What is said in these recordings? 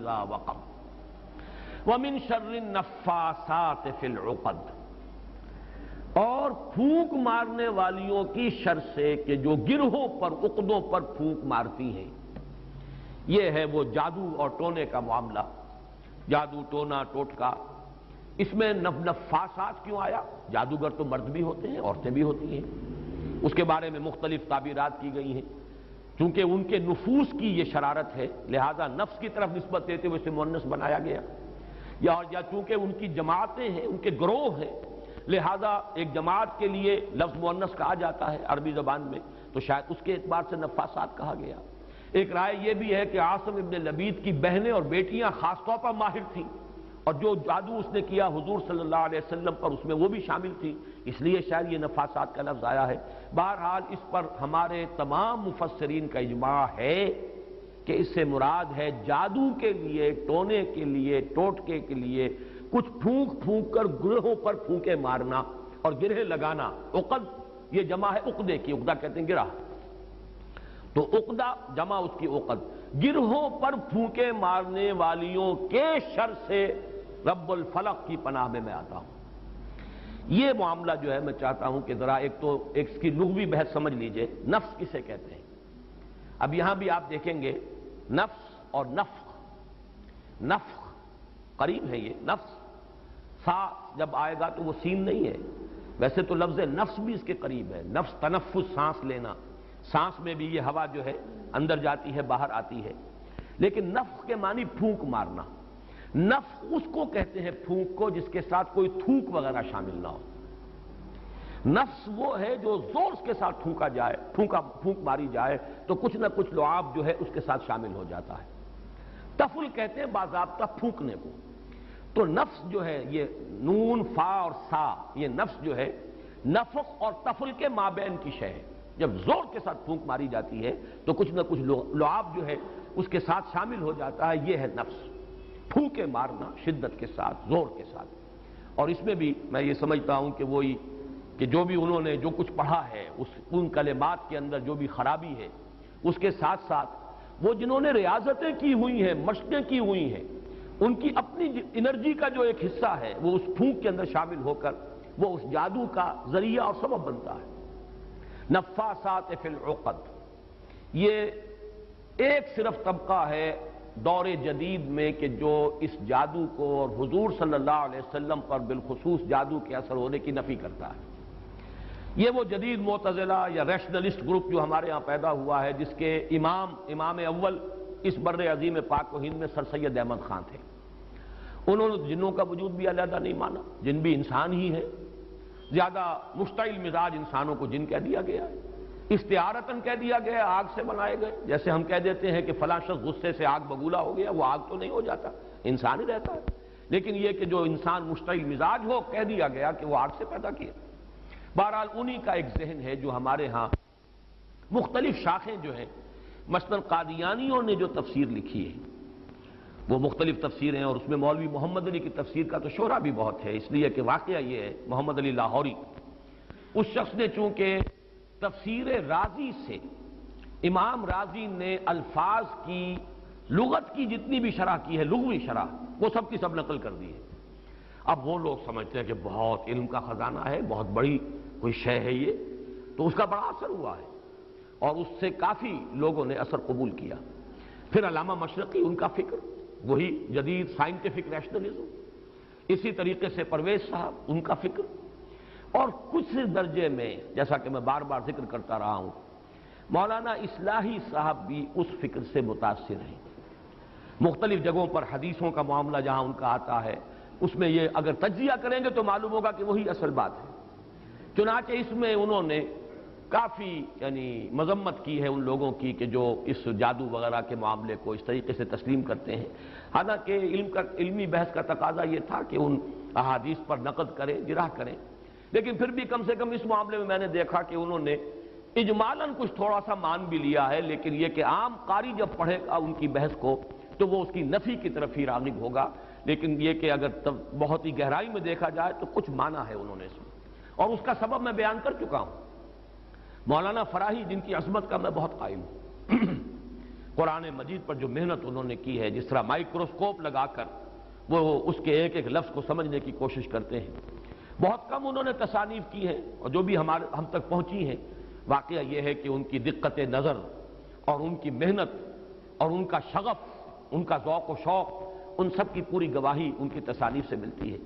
اذا وقب ومن شر النفاثات فی العقد، اور پھونک مارنے والیوں کی شر سے کہ جو گرہوں پر عقدوں پر پھونک مارتی ہیں۔ یہ ہے وہ جادو اور ٹونے کا معاملہ، جادو ٹونا ٹوٹکا۔ اس میں نفاسات کیوں آیا؟ جادوگر تو مرد بھی ہوتے ہیں، عورتیں بھی ہوتی ہیں، اس کے بارے میں مختلف تعبیرات کی گئی ہیں۔ چونکہ ان کے نفوس کی یہ شرارت ہے، لہذا نفس کی طرف نسبت دیتے ہوئے اسے مؤنث بنایا گیا، یا چونکہ ان کی جماعتیں ہیں، ان کے گروہ ہیں، لہذا ایک جماعت کے لیے لفظ مؤنث کہا جاتا ہے عربی زبان میں، تو شاید اس کے اعتبار سے نفاسات کہا گیا۔ ایک رائے یہ بھی ہے کہ عاصم ابن لبید کی بہنیں اور بیٹیاں خاص طور پر ماہر تھیں، اور جو جادو اس نے کیا حضور صلی اللہ علیہ وسلم پر اس میں وہ بھی شامل تھی، اس لیے شاید یہ نفاسات کا لفظ آیا ہے۔ بہرحال اس پر ہمارے تمام مفسرین کا اجماع ہے کہ اس سے مراد ہے جادو کے لیے، ٹونے کے لیے، ٹوٹکے کے لیے کچھ پھونک پھونک کر گرہوں پر پھونکے مارنا اور گرہ لگانا۔ عقد یہ جمع ہے عقدے کی، عقدہ کہتے ہیں گرہ، تو عقدہ جمع اس کی عقد، گرہوں پر پھونکے مارنے والیوں کے شر سے رب الفلق کی پناہ میں آتا ہوں۔ یہ معاملہ جو ہے میں چاہتا ہوں کہ ذرا ایک اس کی لغوی بحث سمجھ لیجئے، نفس کسے کہتے ہیں۔ اب یہاں بھی آپ دیکھیں گے نفس اور نفخ، نفخ قریب ہے، یہ نفس سا جب آئے گا تو وہ سین نہیں ہے، ویسے تو لفظ نفس بھی اس کے قریب ہے، نفس تنفس سانس لینا، سانس میں بھی یہ ہوا جو ہے اندر جاتی ہے باہر آتی ہے، لیکن نفخ کے معنی پھونک مارنا۔ نفخ اس کو کہتے ہیں پھونک کو جس کے ساتھ کوئی تھوک وغیرہ شامل نہ ہو۔ نفس وہ ہے جو زور کے ساتھ پھونکا جائے، پھونک ماری جائے تو کچھ نہ کچھ لعاب جو ہے اس کے ساتھ شامل ہو جاتا ہے۔ تفل کہتے ہیں باضابطہ پھونکنے کو۔ تو نفس جو ہے یہ نون فا اور سا، یہ نفس جو ہے نفخ اور تفل کے مابین کی شے ہے۔ جب زور کے ساتھ پھونک ماری جاتی ہے تو کچھ نہ کچھ لعاب جو ہے اس کے ساتھ شامل ہو جاتا ہے، یہ ہے نفس، پھونکے مارنا شدت کے ساتھ، زور کے ساتھ۔ اور اس میں بھی میں یہ سمجھتا ہوں کہ وہی کہ جو بھی انہوں نے جو کچھ پڑھا ہے ان کلمات کے اندر جو بھی خرابی ہے، اس کے ساتھ ساتھ وہ جنہوں نے ریاضتیں کی ہوئی ہیں، مشقیں کی ہوئی ہیں، ان کی اپنی انرجی کا جو ایک حصہ ہے وہ اس پھونک کے اندر شامل ہو کر وہ اس جادو کا ذریعہ اور سبب بنتا ہے۔ نفاسات فی العقد، یہ ایک صرف طبقہ ہے دور جدید میں کہ جو اس جادو کو اور حضور صلی اللہ علیہ وسلم پر بالخصوص جادو کے اثر ہونے کی نفی کرتا ہے۔ یہ وہ جدید معتزلہ یا ریشنلسٹ گروپ جو ہمارے ہاں پیدا ہوا ہے، جس کے امام اول اس بر عظیم پاک و ہند میں سر سید احمد خان تھے۔ انہوں نے جنوں کا وجود بھی علیحدہ نہیں مانا، جن بھی انسان ہی ہے، زیادہ مشتعل مزاج انسانوں کو جن کہہ دیا گیا ہے، استعارتاً کہہ دیا گیا، آگ سے بنائے گئے، جیسے ہم کہہ دیتے ہیں کہ فلاں شخص غصے سے آگ بگولا ہو گیا، وہ آگ تو نہیں ہو جاتا، انسان ہی رہتا ہے، لیکن یہ کہ جو انسان مشتعل مزاج ہو کہہ دیا گیا کہ وہ آگ سے پیدا کیا۔ بہرحال انہی کا ایک ذہن ہے جو ہمارے ہاں مختلف شاخیں جو ہیں، مثلا قادیانیوں نے جو تفسیر لکھی ہے وہ مختلف تفسیریں ہیں، اور اس میں مولوی محمد علی کی تفسیر کا تو شہرہ بھی بہت ہے، اس لیے کہ واقعہ یہ ہے محمد علی لاہوری، اس شخص نے چونکہ تفسیر رازی سے، امام رازی نے الفاظ کی لغت کی جتنی بھی شرح کی ہے، لغوی شرح، وہ سب کی سب نقل کر دی ہے۔ اب وہ لوگ سمجھتے ہیں کہ بہت علم کا خزانہ ہے، بہت بڑی کوئی شے ہے یہ، تو اس کا بڑا اثر ہوا ہے اور اس سے کافی لوگوں نے اثر قبول کیا۔ پھر علامہ مشرقی، ان کا فکر وہی جدید سائنٹیفک ریشنلزم، اسی طریقے سے پرویز صاحب، ان کا فکر، اور کچھ درجے میں جیسا کہ میں بار بار ذکر کرتا رہا ہوں مولانا اصلاحی صاحب بھی اس فکر سے متاثر ہیں۔ مختلف جگہوں پر حدیثوں کا معاملہ جہاں ان کا آتا ہے اس میں یہ اگر تجزیہ کریں گے تو معلوم ہوگا کہ وہی اصل بات ہے۔ چنانچہ اس میں انہوں نے کافی مذمت کی ہے ان لوگوں کی کہ جو اس جادو وغیرہ کے معاملے کو اس طریقے سے تسلیم کرتے ہیں، حالانکہ علمی بحث کا تقاضا یہ تھا کہ ان احادیث پر نقد کریں، جرح کریں، لیکن پھر بھی کم سے کم اس معاملے میں نے دیکھا کہ انہوں نے اجمالاً کچھ تھوڑا سا مان بھی لیا ہے، لیکن یہ کہ عام قاری جب پڑھے گا ان کی بحث کو تو وہ اس کی نفی کی طرف ہی راغب ہوگا، لیکن یہ کہ اگر بہت ہی گہرائی میں دیکھا جائے تو کچھ مانا ہے انہوں نے اس میں، اور اس کا سبب میں بیان کر چکا ہوں۔ مولانا فراہی، جن کی عظمت کا میں بہت قائل ہوں، قرآن مجید پر جو محنت انہوں نے کی ہے، جس طرح مائکروسکوپ لگا کر وہ اس کے ایک ایک لفظ کو سمجھنے کی کوشش کرتے ہیں، بہت کم انہوں نے تصانیف کی ہیں، اور جو بھی ہم تک پہنچی ہیں، واقعہ یہ ہے کہ ان کی دقت نظر اور ان کی محنت اور ان کا شغف، ان کا ذوق و شوق، ان سب کی پوری گواہی ان کی تصانیف سے ملتی ہے۔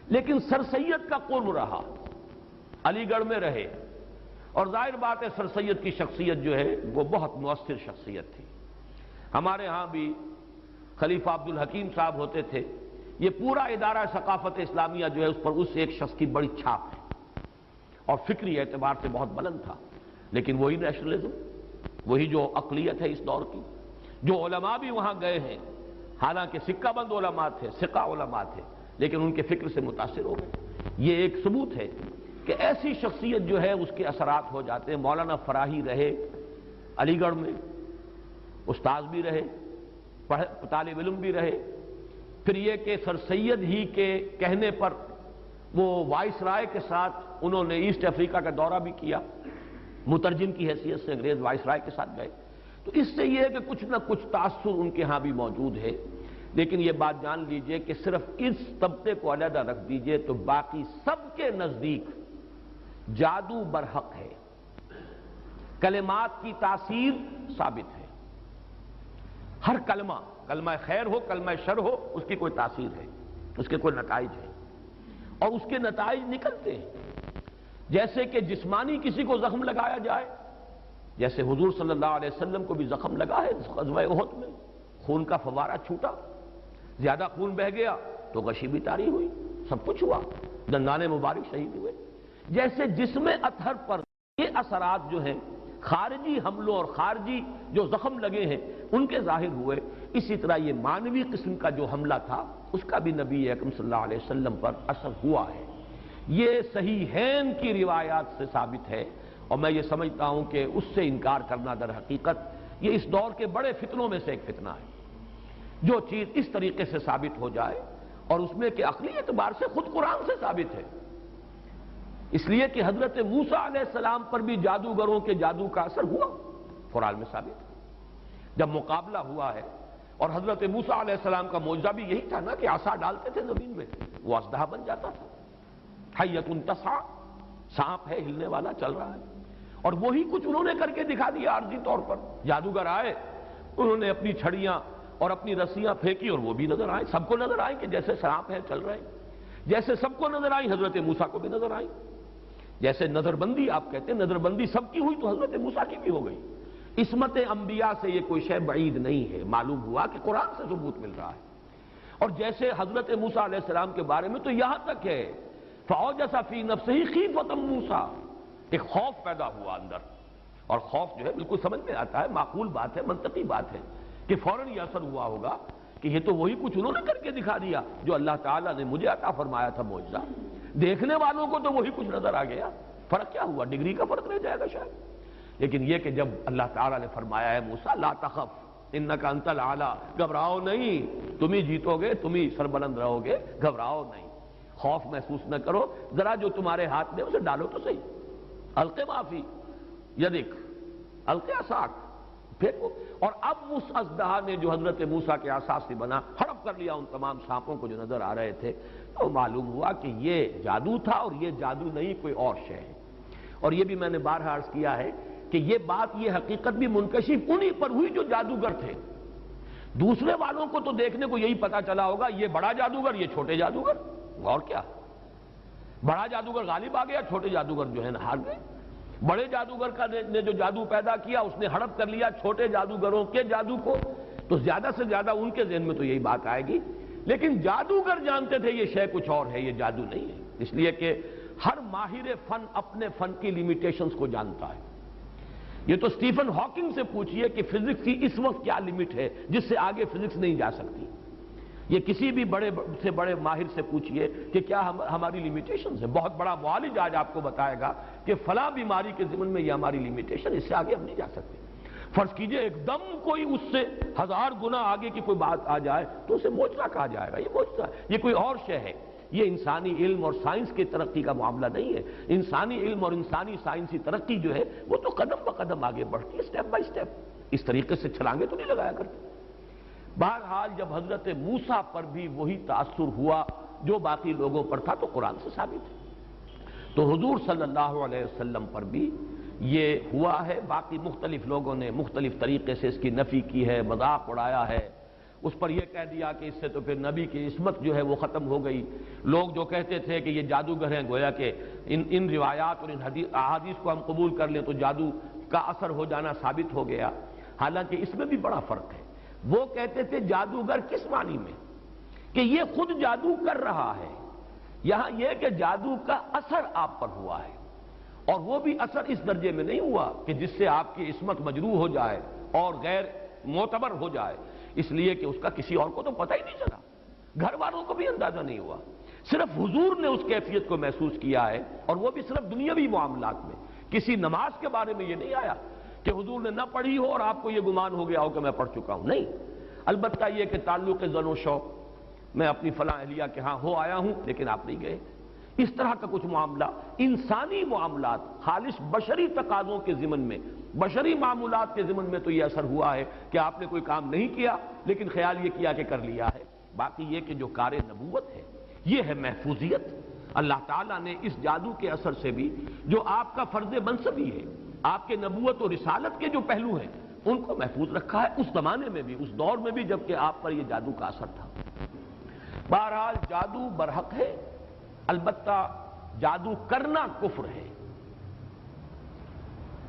لیکن سر سید کا قرب رہا، علی گڑھ میں رہے، اور ظاہر بات ہے سر سید کی شخصیت جو ہے وہ بہت مؤثر شخصیت تھی۔ ہمارے ہاں بھی خلیفہ عبدالحکیم صاحب ہوتے تھے، یہ پورا ادارہ ثقافت اسلامیہ جو ہے اس پر اس ایک شخص کی بڑی چھاپ ہے، اور فکری اعتبار سے بہت بلند تھا۔ لیکن وہی نیشنلزم، وہی جو اقلیت ہے اس دور کی، جو علماء بھی وہاں گئے ہیں، حالانکہ سکہ بند علماء تھے، سکہ علماء تھے، لیکن ان کے فکر سے متاثر ہو گئے۔ یہ ایک ثبوت ہے کہ ایسی شخصیت جو ہے اس کے اثرات ہو جاتے ہیں۔ مولانا فراہی رہے علی گڑھ میں، استاذ بھی رہے، طالب علم بھی رہے، پھر یہ کہ سر سید ہی کے کہنے پر وہ وائس رائے کے ساتھ انہوں نے ایسٹ افریقہ کا دورہ بھی کیا، مترجم کی حیثیت سے انگریز وائس رائے کے ساتھ گئے۔ تو اس سے یہ ہے کہ کچھ نہ کچھ تاثر ان کے ہاں بھی موجود ہے۔ لیکن یہ بات جان لیجئے کہ صرف اس طبقے کو علیحدہ رکھ دیجئے تو باقی سب کے نزدیک جادو برحق ہے، کلمات کی تاثیر ثابت ہے۔ ہر کلمہ خیر ہو، کلمہ شر ہو، اس کی کوئی تاثیر ہے، اس کے کوئی نتائج ہیں، اور اس کے نتائج نکلتے ہیں۔ جیسے کہ جسمانی کسی کو زخم لگایا جائے، جیسے حضور صلی اللہ علیہ وسلم کو بھی زخم لگا ہے غزوہ احد میں، خون کا فوارہ چھوٹا، زیادہ خون بہہ گیا تو غشی بھی طاری ہوئی، سب کچھ ہوا، دندان مبارک شہید ہوئے۔ جیسے جسم اطہر پر یہ اثرات جو ہیں خارجی حملوں اور خارجی جو زخم لگے ہیں ان کے ظاہر ہوئے، اسی طرح یہ مانوی قسم کا جو حملہ تھا اس کا بھی نبی اکرم صلی اللہ علیہ وسلم پر اثر ہوا ہے۔ یہ صحیحین کی روایات سے ثابت ہے، اور میں یہ سمجھتا ہوں کہ اس سے انکار کرنا در حقیقت یہ اس دور کے بڑے فتنوں میں سے ایک فتنہ ہے۔ جو چیز اس طریقے سے ثابت ہو جائے، اور اس میں کہ عقلی اعتبار سے خود قرآن سے ثابت ہے، اس لیے کہ حضرت موسیٰ علیہ السلام پر بھی جادوگروں کے جادو کا اثر ہوا، قرآن میں ثابت ہے۔ جب مقابلہ ہوا ہے، اور حضرت موسیٰ علیہ السلام کا معجزہ بھی یہی تھا نا کہ عصا ڈالتے تھے زمین میں، وہ اژدہا بن جاتا تھا، حیۃ تسعیٰ، سانپ ہے ہلنے والا، چل رہا ہے۔ اور وہی کچھ انہوں نے کر کے دکھا دیا عارضی طور پر۔ جادوگر آئے، انہوں نے اپنی چھڑیاں اور اپنی رسیاں پھینکی، اور وہ بھی نظر آئیں، سب کو نظر آئیں کہ جیسے سانپ ہے چل رہے ہیں، جیسے سب کو نظر آئیں حضرت موسیٰ کو بھی نظر آئیں۔ جیسے نظر بندی آپ کہتے ہیں، نظر بندی سب کی ہوئی تو حضرت موسیٰ کی بھی ہو گئی۔ عصمت انبیاء سے یہ کوئی شے بعید نہیں ہے، معلوم ہوا کہ قرآن سے ثبوت مل رہا ہے۔ اور جیسے حضرت موسیٰ علیہ السلام کے بارے میں تو یہاں تک ہے فَأَوْجَسَ فِي نَفْسِهِ خِیفَةً موسیٰ، ایک خوف پیدا ہوا اندر، اور خوف جو ہے بالکل سمجھ میں آتا ہے، معقول بات ہے، منطقی بات ہے کہ فوراً یہ اثر ہوا ہوگا کہ یہ تو وہی کچھ انہوں نے کر کے دکھا دیا جو اللہ تعالیٰ نے مجھے عطا فرمایا تھا معجزہ۔ دیکھنے والوں کو تو وہی کچھ نظر آ گیا، فرق کیا ہوا؟ ڈگری کا فرق رہ جائے گا شاید۔ لیکن یہ کہ جب اللہ تعالیٰ نے فرمایا ہے موسیٰ لا تخف انک انت الاعلیٰ، گھبراؤ نہیں، تم ہی جیتو گے، تم ہی سربلند رہو گے، گھبراؤ نہیں، خوف محسوس نہ کرو، ذرا جو تمہارے ہاتھ میں اسے ڈالو تو صحیح، الق ما فی یدک، الق عصاک، پھینکو۔ اور اب اس اژدہا نے جو حضرت موسیٰ کے عصا سے بنا ہڑپ کر لیا ان تمام سانپوں کو جو نظر آ رہے تھے، تو معلوم ہوا کہ یہ جادو تھا، اور یہ جادو نہیں کوئی اور شے ہے۔ اور یہ بھی میں نے بارہا عرض کیا ہے کہ یہ بات، یہ حقیقت بھی منکشف انہی پر ہوئی جو جادوگر تھے۔ دوسرے والوں کو تو دیکھنے کو یہی پتا چلا ہوگا یہ بڑا جادوگر، یہ چھوٹے جادوگر، اور کیا، بڑا جادوگر غالب آ گیا، چھوٹے جادوگر جو ہے نا ہار گئے۔ بڑے جادوگر کا نے جو جادو پیدا کیا اس نے ہڑپ کر لیا چھوٹے جادوگروں کے جادو کو، تو زیادہ سے زیادہ ان کے ذہن میں تو یہی بات آئے گی۔ لیکن جادوگر جانتے تھے یہ شے کچھ اور ہے، یہ جادو نہیں ہے، اس لیے کہ ہر ماہر فن اپنے فن کی لیمیٹیشنز کو جانتا ہے۔ یہ تو اسٹیفن ہاکنگ سے پوچھئے کہ فزکس کی اس وقت کیا لمٹ ہے جس سے آگے فزکس نہیں جا سکتی، یہ کسی بھی بڑے سے بڑے ماہر سے پوچھئے کہ کیا ہماری لیمیٹیشنز ہے۔ بہت بڑا معالج آج آپ کو بتائے گا کہ فلاں بیماری کے ضمن میں یہ ہماری لیمیٹیشن، اس سے آگے ہم نہیں جا سکتے۔ فرض کیجئے ایک دم کوئی اس سے 1000 گنا آگے کی کوئی بات آ جائے تو اسے معجزہ کہا جائے گا، یہ معجزہ ہے، یہ کوئی اور شے ہے۔ یہ انسانی علم اور سائنس کی ترقی کا معاملہ نہیں ہے۔ انسانی علم اور انسانی سائنسی ترقی جو ہے وہ تو قدم بقدم آگے بڑھتی ہے، سٹیپ بائی سٹیپ۔ اس طریقے سے چھلانگے تو نہیں لگایا کرتے۔ بہرحال جب حضرت موسیٰ پر بھی وہی تاثر ہوا جو باقی لوگوں پر تھا تو قرآن سے ثابت ہے، تو حضور صلی اللہ علیہ وسلم پر بھی یہ ہوا ہے۔ باقی مختلف لوگوں نے مختلف طریقے سے اس کی نفی کی ہے، مذاق اڑایا ہے، اس پر یہ کہہ دیا کہ اس سے تو پھر نبی کی عصمت جو ہے وہ ختم ہو گئی۔ لوگ جو کہتے تھے کہ یہ جادوگر ہیں، گویا کہ ان روایات اور ان احادیث کو ہم قبول کر لیں تو جادو کا اثر ہو جانا ثابت ہو گیا، حالانکہ اس میں بھی بڑا فرق ہے۔ وہ کہتے تھے جادوگر کس معنی میں کہ یہ خود جادو کر رہا ہے، یہاں یہ کہ جادو کا اثر آپ پر ہوا ہے، اور وہ بھی اثر اس درجے میں نہیں ہوا کہ جس سے آپ کی عصمت مجروح ہو جائے اور غیر معتبر ہو جائے، اس لیے کہ اس کا کسی اور کو تو پتہ ہی نہیں چلا، گھر والوں کو بھی اندازہ نہیں ہوا، صرف حضور نے اس کیفیت کو محسوس کیا ہے، اور وہ بھی صرف دنیاوی معاملات میں۔ کسی نماز کے بارے میں یہ نہیں آیا کہ حضور نے نہ پڑھی ہو اور آپ کو یہ گمان ہو گیا ہو کہ میں پڑھ چکا ہوں، نہیں۔ البتہ یہ کہ تعلق زن و شوق، میں اپنی فلاں اہلیہ کے ہاں ہو آیا ہوں لیکن آپ نہیں گئے، اس طرح کا کچھ معاملہ، انسانی معاملات، خالص بشری تقاضوں کے ضمن میں، بشری معمولات کے ضمن میں تو یہ اثر ہوا ہے کہ آپ نے کوئی کام نہیں کیا لیکن خیال یہ کیا کہ کر لیا ہے۔ باقی یہ کہ جو کار نبوت ہے یہ ہے محفوظیت۔ اللہ تعالیٰ نے اس جادو کے اثر سے بھی جو آپ کا فرض منصبی ہے، آپ کے نبوت و رسالت کے جو پہلو ہیں ان کو محفوظ رکھا ہے، اس زمانے میں بھی، اس دور میں بھی جبکہ آپ پر یہ جادو کا اثر تھا۔ بہرحال جادو برحق ہے، البتہ جادو کرنا کفر ہے۔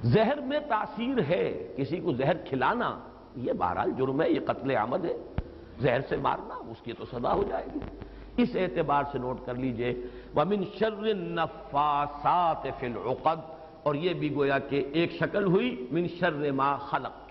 زہر میں تاثیر ہے، کسی کو زہر کھلانا یہ بہرحال جرم ہے، یہ قتل عمد ہے، زہر سے مارنا اس کی تو سزا ہو جائے گی۔ اس اعتبار سے نوٹ کر لیجئے وَمِن شَرِّ النَّفَّاثَاتِ فِي الْعُقَدِ، اور یہ بھی گویا کہ ایک شکل ہوئی من شر ما خلق،